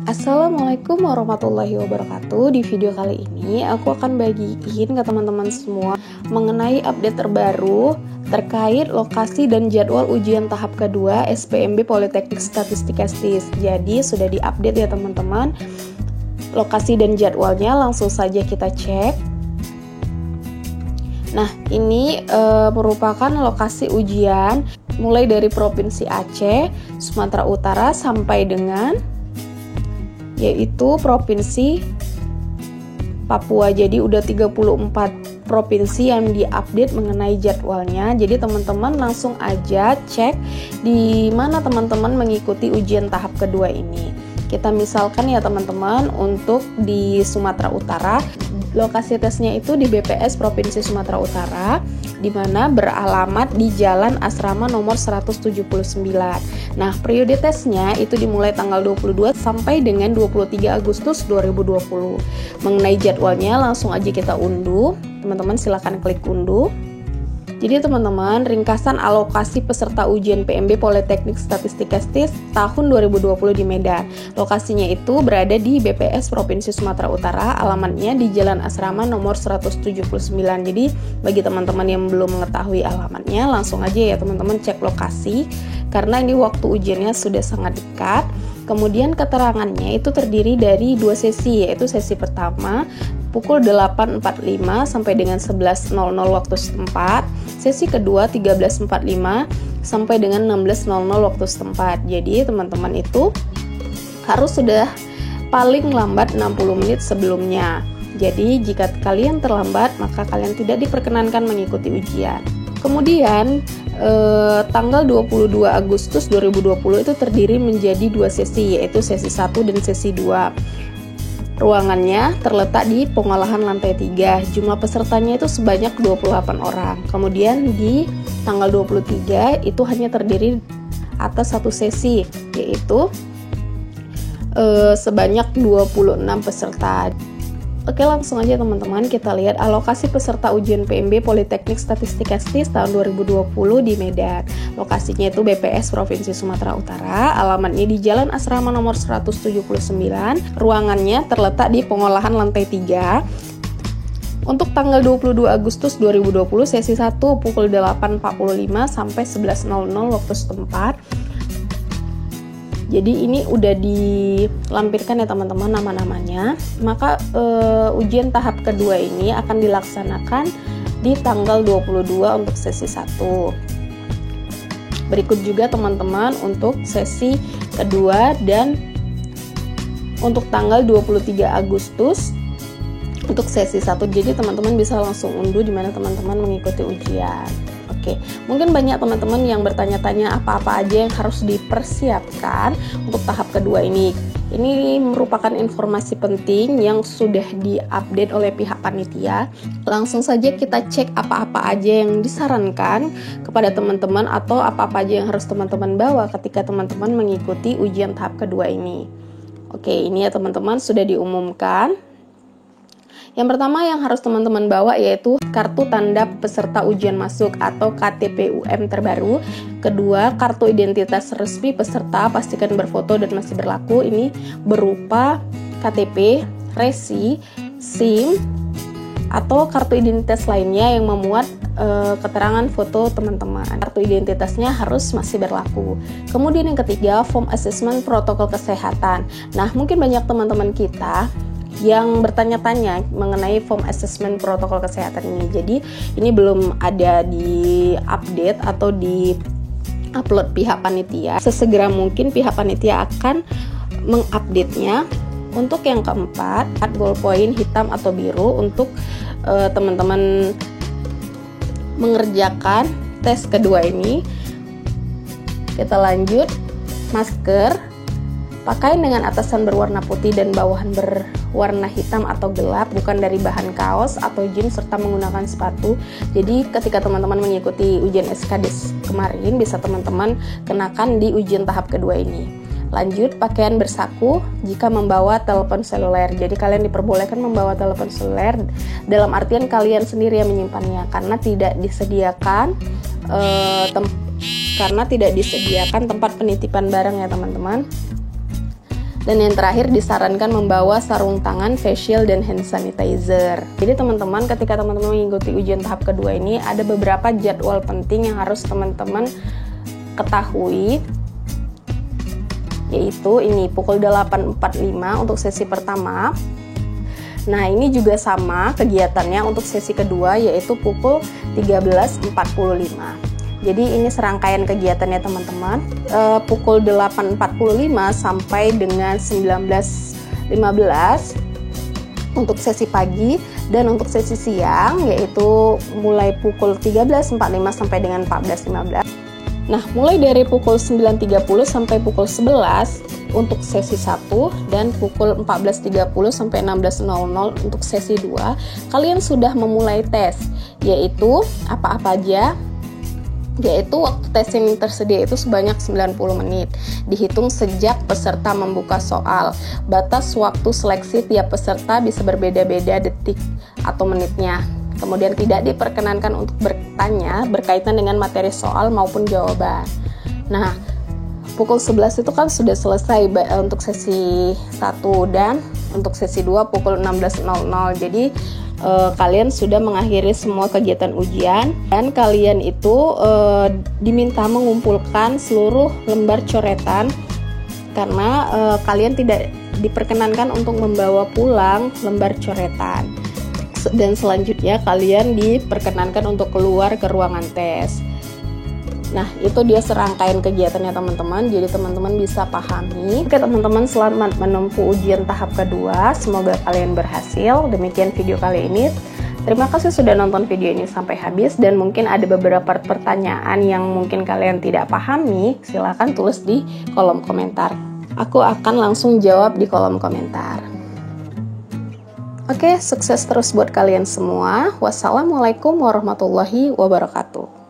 Assalamualaikum warahmatullahi wabarakatuh. Di video kali ini aku akan bagiin ke teman-teman semua mengenai update terbaru terkait lokasi dan jadwal ujian tahap kedua SPMB Politeknik Statistik STIS. Jadi sudah diupdate ya teman-teman. Lokasi dan jadwalnya langsung saja kita cek. Nah, ini merupakan lokasi ujian mulai dari Provinsi Aceh, Sumatera Utara sampai dengan yaitu Provinsi Papua. Jadi udah 34 provinsi yang diupdate mengenai jadwalnya. Jadi teman-teman langsung aja cek di mana teman-teman mengikuti ujian tahap kedua ini. Kita misalkan ya teman-teman, untuk di Sumatera Utara, lokasi tesnya itu di BPS Provinsi Sumatera Utara, di mana beralamat di Jalan Asrama nomor 179. Nah, periode tesnya itu dimulai tanggal 22 sampai dengan 23 Agustus 2020. Mengenai jadwalnya langsung aja kita unduh. Teman-teman silakan klik unduh. Jadi teman-teman, ringkasan alokasi peserta ujian PMB Politeknik Statistik STIS tahun 2020 di Medan. Lokasinya itu berada di BPS Provinsi Sumatera Utara, alamatnya di Jalan Asrama nomor 179. Jadi bagi teman-teman yang belum mengetahui alamatnya, langsung aja ya teman-teman cek lokasi, karena ini waktu ujiannya sudah sangat dekat. Kemudian keterangannya itu terdiri dari 2 sesi, yaitu sesi pertama pukul 8.45 sampai dengan 11.00 waktu setempat, sesi kedua 13.45 sampai dengan 16.00 waktu setempat. Jadi teman-teman itu harus sudah paling lambat 60 menit sebelumnya. Jadi jika kalian terlambat, maka kalian tidak diperkenankan mengikuti ujian. Kemudian tanggal 22 Agustus 2020 itu terdiri menjadi 2 sesi, yaitu sesi 1 dan sesi 2. Ruangannya terletak di pengolahan lantai 3. Jumlah pesertanya itu sebanyak 28 orang. Kemudian di tanggal 23 itu hanya terdiri atas 1 sesi, yaitu sebanyak 26 peserta. Oke, langsung aja teman-teman kita lihat alokasi peserta ujian PMB Politeknik Statistik STIS tahun 2020 di Medan. Lokasinya itu BPS Provinsi Sumatera Utara, alamatnya di Jalan Asrama nomor 179. Ruangannya terletak di pengolahan lantai 3. Untuk tanggal 22 Agustus 2020 sesi 1 pukul 8.45 sampai 11.00 waktu setempat. Jadi ini udah dilampirkan ya teman-teman nama-namanya. Maka ujian tahap kedua ini akan dilaksanakan di tanggal 22 untuk sesi 1. Berikut juga teman-teman untuk sesi kedua dan untuk tanggal 23 Agustus untuk sesi 1. Jadi teman-teman bisa langsung unduh di mana teman-teman mengikuti ujian. Oke, mungkin banyak teman-teman yang bertanya-tanya apa-apa aja yang harus dipersiapkan untuk tahap kedua ini. Ini merupakan informasi penting yang sudah diupdate oleh pihak panitia. Langsung saja kita cek apa-apa aja yang disarankan kepada teman-teman atau apa-apa aja yang harus teman-teman bawa ketika teman-teman mengikuti ujian tahap kedua ini. Oke, ini ya teman-teman sudah diumumkan. Yang pertama yang harus teman-teman bawa yaitu kartu tanda peserta ujian masuk atau KTP-UM terbaru. Kedua, kartu identitas resmi peserta pastikan berfoto dan masih berlaku. Ini berupa KTP, resi, SIM, atau kartu identitas lainnya yang memuat keterangan foto teman-teman. Kartu identitasnya harus masih berlaku. Kemudian yang ketiga, form assessment protokol kesehatan. Nah, mungkin banyak teman-teman kita yang bertanya-tanya mengenai form assessment protokol kesehatan ini. Jadi ini belum ada di update atau di upload pihak panitia. Sesegera mungkin pihak panitia akan mengupdate-nya. Untuk yang keempat, ballpoint hitam atau biru untuk teman-teman mengerjakan tes kedua ini. Kita lanjut, masker, pakaian dengan atasan berwarna putih dan bawahan berwarna hitam atau gelap, bukan dari bahan kaos atau jeans, serta menggunakan sepatu. Jadi ketika teman-teman mengikuti ujian SKDIS kemarin, bisa teman-teman kenakan di ujian tahap kedua ini. Lanjut, pakaian bersaku jika membawa telepon seluler. Jadi kalian diperbolehkan membawa telepon seluler dalam artian kalian sendiri yang menyimpannya, karena tidak disediakan tempat penitipan barang ya teman-teman. Dan yang terakhir disarankan membawa sarung tangan, face shield, dan hand sanitizer. Jadi teman-teman, ketika teman-teman mengikuti ujian tahap kedua ini, ada beberapa jadwal penting yang harus teman-teman ketahui. Yaitu ini pukul 8.45 untuk sesi pertama. Nah, ini juga sama kegiatannya untuk sesi kedua, yaitu pukul 13.45. Jadi ini serangkaian kegiatannya teman-teman, pukul 8.45 sampai dengan 19.15 untuk sesi pagi, dan untuk sesi siang yaitu mulai pukul 13.45 sampai dengan 14.15. Nah, mulai dari pukul 9.30 sampai pukul 11 untuk sesi 1 dan pukul 14.30 sampai 16.00 untuk sesi 2, kalian sudah memulai tes, yaitu apa-apa aja. Yaitu waktu tes yang tersedia itu sebanyak 90 menit, dihitung sejak peserta membuka soal. Batas waktu seleksi tiap peserta bisa berbeda-beda detik atau menitnya. Kemudian tidak diperkenankan untuk bertanya berkaitan dengan materi soal maupun jawaban. Nah, pukul 11 itu kan sudah selesai untuk sesi 1, dan untuk sesi 2 pukul 16.00. Jadi kalian sudah mengakhiri semua kegiatan ujian, dan kalian itu diminta mengumpulkan seluruh lembar coretan karena kalian tidak diperkenankan untuk membawa pulang lembar coretan. Dan selanjutnya kalian diperkenankan untuk keluar ke ruangan tes. Nah, itu dia serangkaian kegiatannya teman-teman, jadi teman-teman bisa pahami. Oke teman-teman, selamat menempuh ujian tahap kedua, semoga kalian berhasil. Demikian video kali ini. Terima kasih sudah nonton video ini sampai habis, dan mungkin ada beberapa pertanyaan yang mungkin kalian tidak pahami, silahkan tulis di kolom komentar. Aku akan langsung jawab di kolom komentar. Oke, sukses terus buat kalian semua. Wassalamualaikum warahmatullahi wabarakatuh.